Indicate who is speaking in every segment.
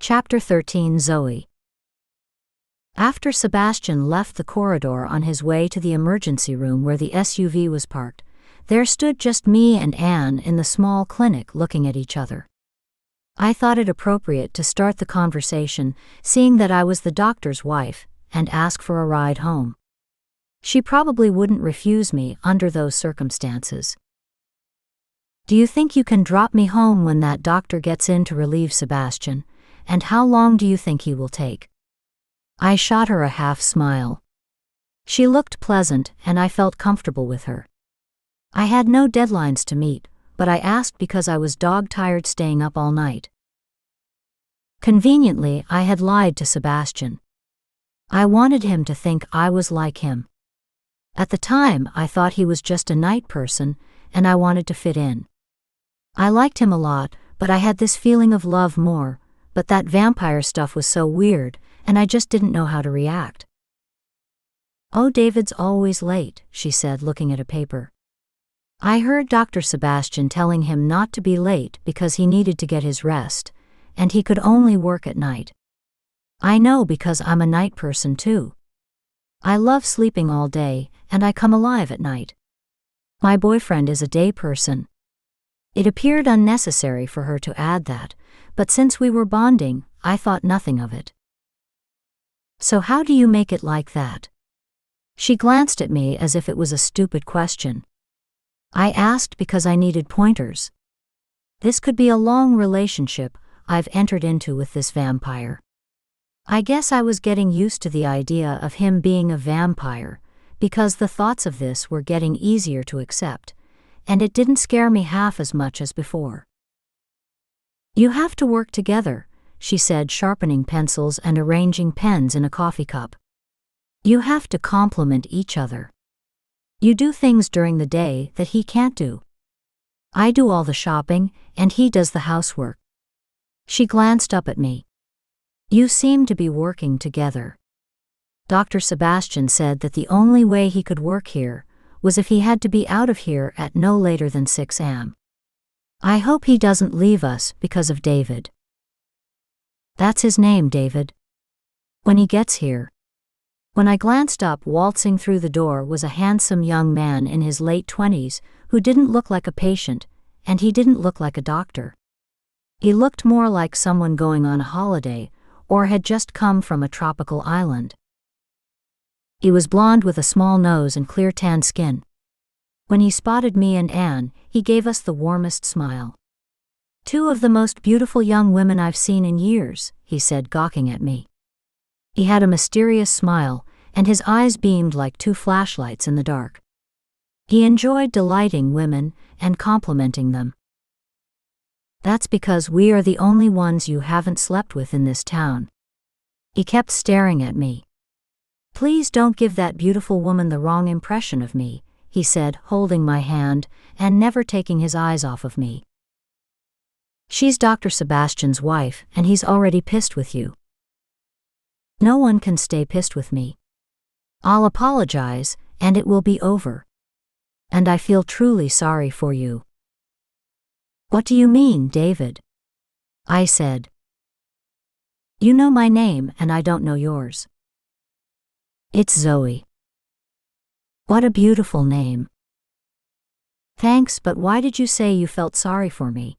Speaker 1: Chapter 13 Zoey. After Sebastian left the corridor on his way to the emergency room where the SUV was parked, there stood just me and Anne in the small clinic looking at each other. I thought it appropriate to start the conversation, seeing that I was the doctor's wife, and ask for a ride home. She probably wouldn't refuse me under those circumstances. "Do you think you can drop me home when that doctor gets in to relieve Sebastian? And how long do you think he will take?" I shot her a half smile. She looked pleasant and I felt comfortable with her. I had no deadlines to meet, but I asked because I was dog-tired staying up all night. Conveniently, I had lied to Sebastian. I wanted him to think I was like him. At the time, I thought he was just a night person, and I wanted to fit in. I liked him a lot, but I had this feeling of love more, but that vampire stuff was so weird, and I just didn't know how to react. "Oh, David's always late," she said, looking at a paper. I heard Dr. Sebastian telling him not to be late because he needed to get his rest, and he could only work at night. I know because I'm a night person too. I love sleeping all day, and I come alive at night. My boyfriend is a day person. It appeared unnecessary for her to add that, but since we were bonding, I thought nothing of it. "So how do you make it like that?" She glanced at me as if it was a stupid question. I asked because I needed pointers. This could be a long relationship I've entered into with this vampire. I guess I was getting used to the idea of him being a vampire, because the thoughts of this were getting easier to accept, and it didn't scare me half as much as before. "You have to work together," she said, sharpening pencils and arranging pens in a coffee cup. "You have to complement each other. You do things during the day that he can't do. I do all the shopping, and he does the housework." She glanced up at me. "You seem to be working together." Dr. Sebastian said that the only way he could work here was if he had to be out of here at no later than 6 a.m. I hope he doesn't leave us because of David. "That's his name, David. When he gets here." When I glanced up, waltzing through the door was a handsome young man in his late 20s who didn't look like a patient, and he didn't look like a doctor. He looked more like someone going on a holiday or had just come from a tropical island. He was blonde with a small nose and clear tan skin. When he spotted me and Anne, he gave us the warmest smile. "Two of the most beautiful young women I've seen in years," he said, gawking at me. He had a mysterious smile, and his eyes beamed like two flashlights in the dark. He enjoyed delighting women and complimenting them. "That's because we are the only ones you haven't slept with in this town." He kept staring at me. "Please don't give that beautiful woman the wrong impression of me," he said, holding my hand and never taking his eyes off of me. "She's Dr. Sebastian's wife, and he's already pissed with you." "No one can stay pissed with me. I'll apologize, and it will be over. And I feel truly sorry for you." "What do you mean, David?" I said. "You know my name and I don't know yours." "It's Zoey." "What a beautiful name." "Thanks, but why did you say you felt sorry for me?"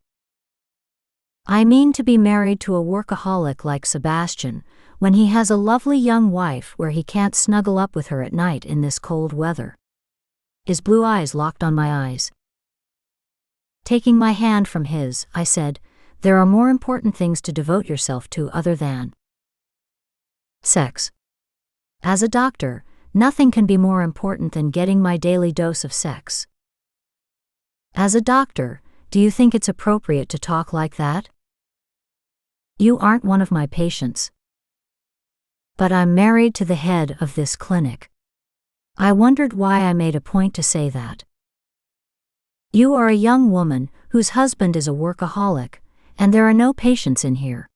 Speaker 1: "I mean to be married to a workaholic like Sebastian when he has a lovely young wife where he can't snuggle up with her at night in this cold weather." His blue eyes locked on my eyes. Taking my hand from his, I said, "There are more important things to devote yourself to other than sex. As a doctor, nothing can be more important than getting my daily dose of sex." "As a doctor, do you think it's appropriate to talk like that?" "You aren't one of my patients." "But I'm married to the head of this clinic." I wondered why I made a point to say that. "You are a young woman whose husband is a workaholic, and there are no patients in here."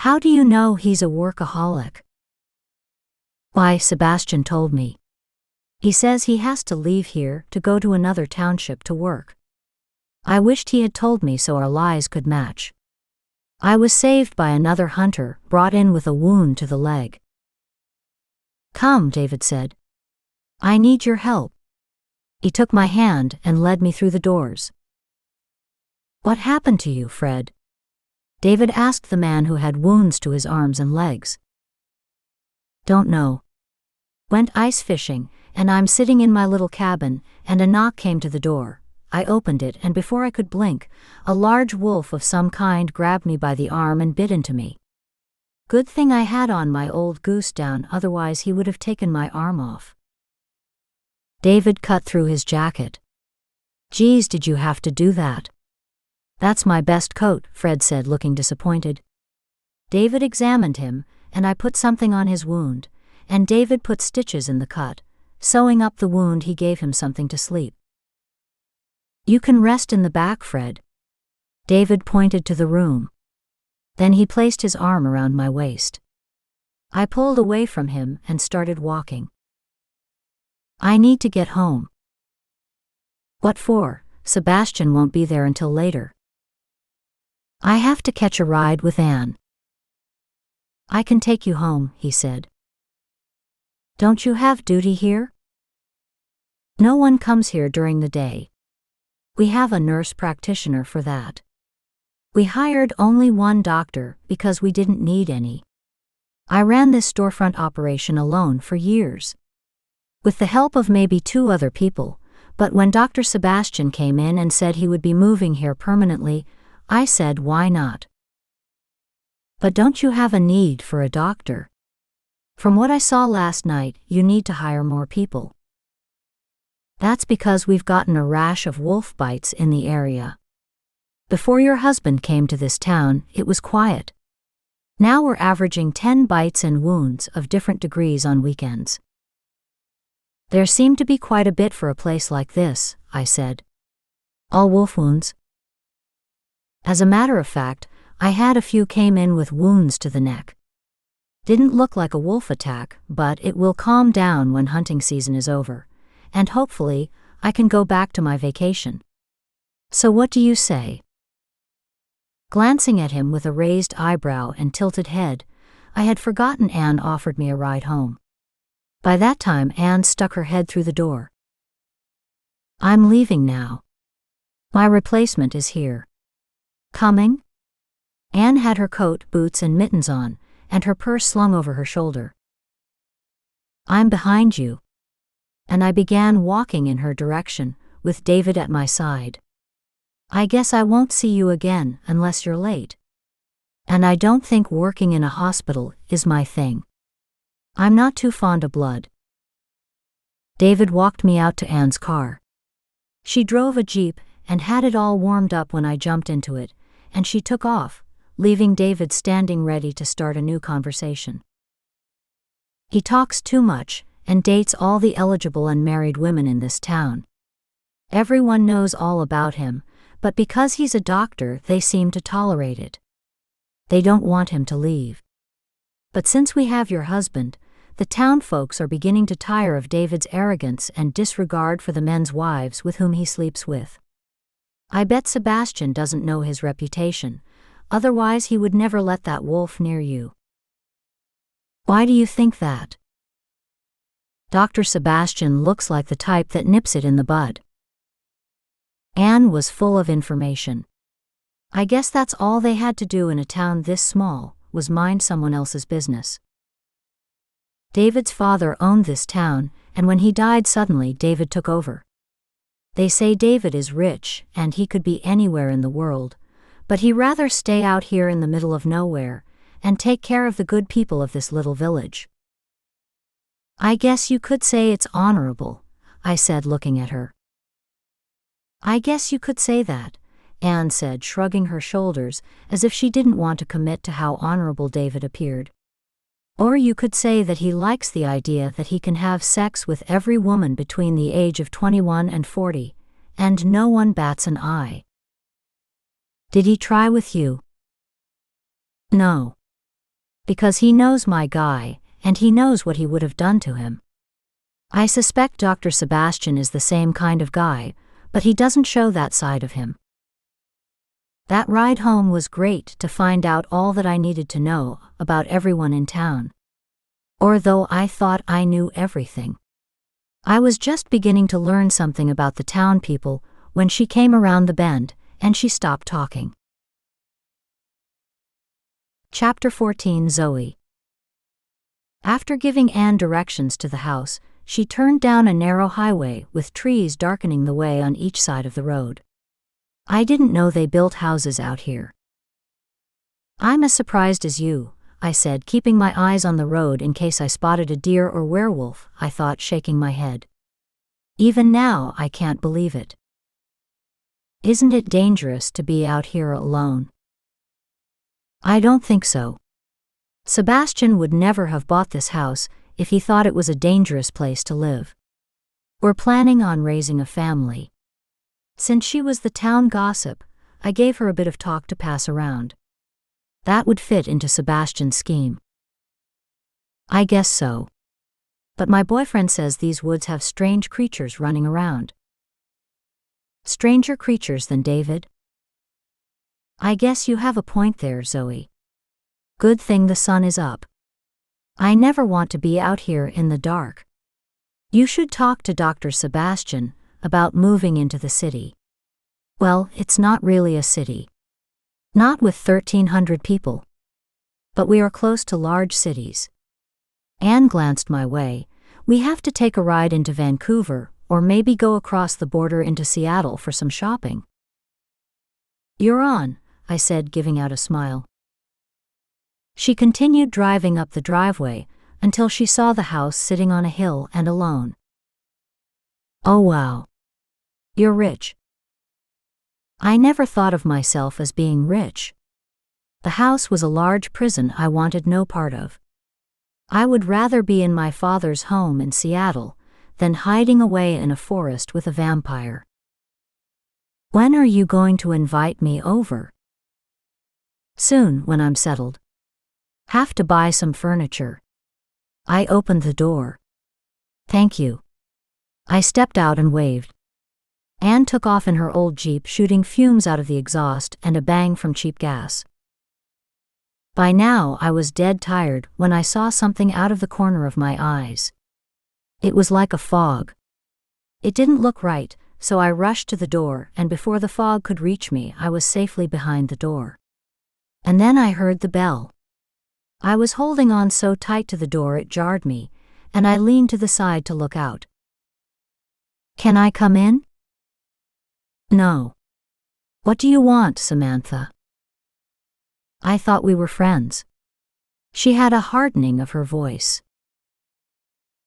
Speaker 1: "How do you know he's a workaholic?" "Why, Sebastian told me. He says he has to leave here to go to another township to work. I wished he had told me so our lies could match." I was saved by another hunter, brought in with a wound to the leg. "Come," David said. "I need your help." He took my hand and led me through the doors. "What happened to you, Fred?" David asked the man who had wounds to his arms and legs. "Don't know. Went ice fishing, and I'm sitting in my little cabin, and a knock came to the door. I opened it, and before I could blink, a large wolf of some kind grabbed me by the arm and bit into me. Good thing I had on my old goose down, otherwise he would have taken my arm off." David cut through his jacket. "Geez, did you have to do that?" "That's my best coat," Fred said, looking disappointed. David examined him, and I put something on his wound, and David put stitches in the cut. Sewing up the wound, he gave him something to sleep. "You can rest in the back, Fred." David pointed to the room. Then he placed his arm around my waist. I pulled away from him and started walking. "I need to get home." "What for? Sebastian won't be there until later." "I have to catch a ride with Anne." "I can take you home," he said. "Don't you have duty here?" "No one comes here during the day. We have a nurse practitioner for that. We hired only one doctor because we didn't need any. I ran this storefront operation alone for years, with the help of maybe 2 other people, but when Dr. Sebastian came in and said he would be moving here permanently, I said why not." "But don't you have a need for a doctor? From what I saw last night, you need to hire more people." "That's because we've gotten a rash of wolf bites in the area. Before your husband came to this town, it was quiet. Now we're averaging 10 bites and wounds of different degrees on weekends." "There seemed to be quite a bit for a place like this," I said. "All wolf wounds?" "As a matter of fact, I had a few came in with wounds to the neck. Didn't look like a wolf attack, but it will calm down when hunting season is over, and hopefully, I can go back to my vacation. So what do you say?" Glancing at him with a raised eyebrow and tilted head, I had forgotten Anne offered me a ride home. By that time, Anne stuck her head through the door. "I'm leaving now. My replacement is here." "Coming?" Anne had her coat, boots, and mittens on, and her purse slung over her shoulder. "I'm behind you." And I began walking in her direction, with David at my side. "I guess I won't see you again unless you're late. And I don't think working in a hospital is my thing. I'm not too fond of blood." David walked me out to Anne's car. She drove a Jeep and had it all warmed up when I jumped into it, and she took off, leaving David standing ready to start a new conversation. He talks too much and dates all the eligible unmarried women in this town. Everyone knows all about him, but because he's a doctor, they seem to tolerate it. They don't want him to leave. But since we have your husband, the town folks are beginning to tire of David's arrogance and disregard for the men's wives with whom he sleeps with. I bet Sebastian doesn't know his reputation, otherwise he would never let that wolf near you." "Why do you think that?" "Dr. Sebastian looks like the type that nips it in the bud." Anne was full of information. I guess that's all they had to do in a town this small, was mind someone else's business. David's father owned this town, and when he died suddenly, David took over. They say David is rich, and he could be anywhere in the world, but he'd rather stay out here in the middle of nowhere, and take care of the good people of this little village. "I guess you could say it's honorable," I said, looking at her. "I guess you could say that," Anne said, shrugging her shoulders as if she didn't want to commit to how honorable David appeared. "Or you could say that he likes the idea that he can have sex with every woman between the age of 21 and 40, and no one bats an eye." "Did he try with you?" "No. Because he knows my guy, and he knows what he would have done to him. I suspect Dr. Sebastian is the same kind of guy, but he doesn't show that side of him." That ride home was great to find out all that I needed to know about everyone in town. Or though I thought I knew everything, I was just beginning to learn something about the town people when she came around the bend and she stopped talking. Chapter 14. Zoey. After giving Anne directions to the house, she turned down a narrow highway with trees darkening the way on each side of the road. I didn't know they built houses out here. I'm as surprised as you, I said, keeping my eyes on the road in case I spotted a deer or werewolf, I thought, shaking my head. Even now, I can't believe it. Isn't it dangerous to be out here alone? I don't think so. Sebastian would never have bought this house if he thought it was a dangerous place to live. We're planning on raising a family. Since she was the town gossip, I gave her a bit of talk to pass around. That would fit into Sebastian's scheme. I guess so. But my boyfriend says these woods have strange creatures running around. Stranger creatures than David? I guess you have a point there, Zoey. Good thing the sun is up. I never want to be out here in the dark. You should talk to Dr. Sebastian about moving into the city. Well, it's not really a city. Not with 1,300 people. But we are close to large cities. Anne glanced my way. We have to take a ride into Vancouver, or maybe go across the border into Seattle for some shopping. You're on, I said, giving out a smile. She continued driving up the driveway until she saw the house sitting on a hill and alone. Oh wow. You're rich. I never thought of myself as being rich. The house was a large prison I wanted no part of. I would rather be in my father's home in Seattle than hiding away in a forest with a vampire. When are you going to invite me over? Soon, when I'm settled. Have to buy some furniture. I opened the door. Thank you. I stepped out and waved. Anne took off in her old Jeep, shooting fumes out of the exhaust and a bang from cheap gas. By now I was dead tired when I saw something out of the corner of my eyes. It was like a fog. It didn't look right, so I rushed to the door, and before the fog could reach me, I was safely behind the door. And then I heard the bell. I was holding on so tight to the door it jarred me, and I leaned to the side to look out. Can I come in? No. What do you want, Samantha? I thought we were friends. She had a hardening of her voice.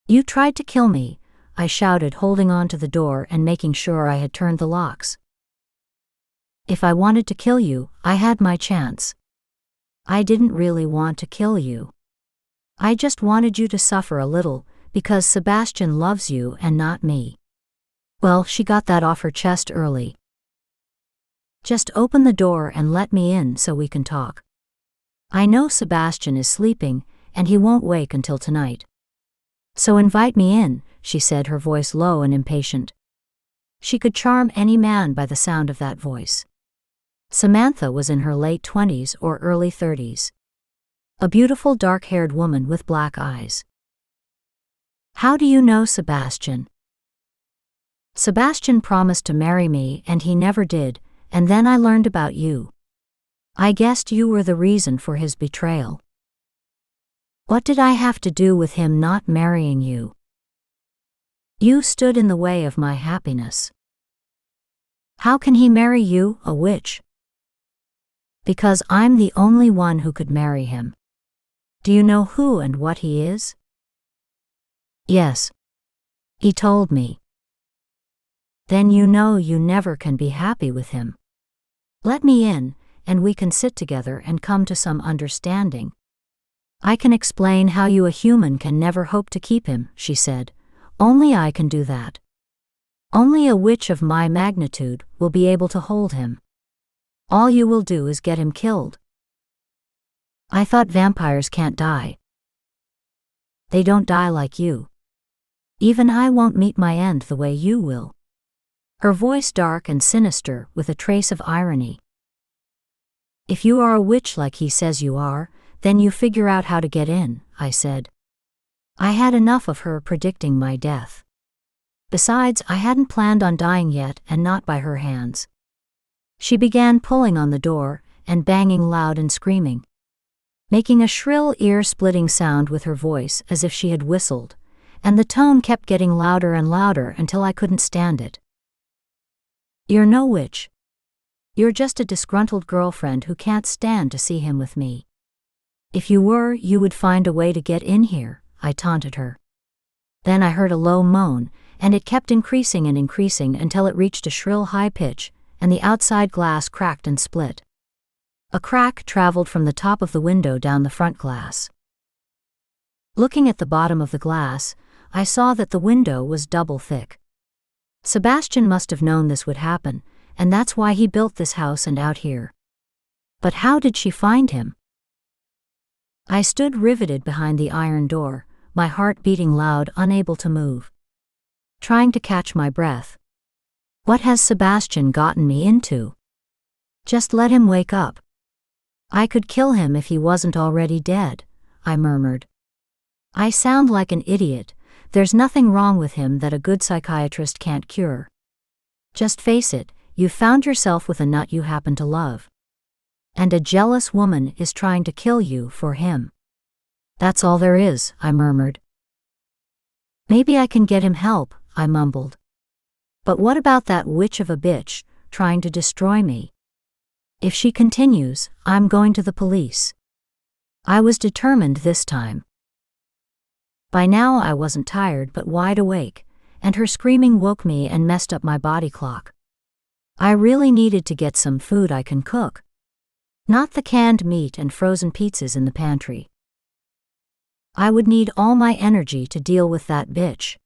Speaker 1: You tried to kill me, I shouted, holding on to the door and making sure I had turned the locks. If I wanted to kill you, I had my chance. I didn't really want to kill you. I just wanted you to suffer a little, because Sebastian loves you and not me. Well, she got that off her chest early. Just open the door and let me in so we can talk. I know Sebastian is sleeping, and he won't wake until tonight. So invite me in, she said, her voice low and impatient. She could charm any man by the sound of that voice. Samantha was in her late 20s or early 30s. A beautiful dark-haired woman with black eyes. How do you know Sebastian? Sebastian promised to marry me and he never did, and then I learned about you. I guessed you were the reason for his betrayal. What did I have to do with him not marrying you? You stood in the way of my happiness. How can he marry you, a witch? Because I'm the only one who could marry him. Do you know who and what he is? Yes. He told me. Then you know you never can be happy with him. Let me in, and we can sit together and come to some understanding. I can explain how you, a human, can never hope to keep him, she said. Only I can do that. Only a witch of my magnitude will be able to hold him. All you will do is get him killed. I thought vampires can't die. They don't die like you. Even I won't meet my end the way you will. Her voice dark and sinister with a trace of irony. If you are a witch like he says you are, then you figure out how to get in, I said. I had enough of her predicting my death. Besides, I hadn't planned on dying yet, and not by her hands. She began pulling on the door and banging loud and screaming, making a shrill ear-splitting sound with her voice as if she had whistled, and the tone kept getting louder and louder until I couldn't stand it. You're no witch. You're just a disgruntled girlfriend who can't stand to see him with me. If you were, you would find a way to get in here, I taunted her. Then I heard a low moan, and it kept increasing and increasing until it reached a shrill high pitch, and the outside glass cracked and split. A crack traveled from the top of the window down the front glass. Looking at the bottom of the glass, I saw that the window was double thick. Sebastian must have known this would happen, and that's why he built this house and out here. But how did she find him? I stood riveted behind the iron door, my heart beating loud, unable to move. Trying to catch my breath. What has Sebastian gotten me into? Just let him wake up. I could kill him if he wasn't already dead, I murmured. I sound like an idiot. There's nothing wrong with him that a good psychiatrist can't cure. Just face it, you've found yourself with a nut you happen to love. And a jealous woman is trying to kill you for him. That's all there is, I murmured. Maybe I can get him help, I mumbled. But what about that witch of a bitch, trying to destroy me? If she continues, I'm going to the police. I was determined this time. By now I wasn't tired but wide awake, and her screaming woke me and messed up my body clock. I really needed to get some food I can cook. Not the canned meat and frozen pizzas in the pantry. I would need all my energy to deal with that bitch.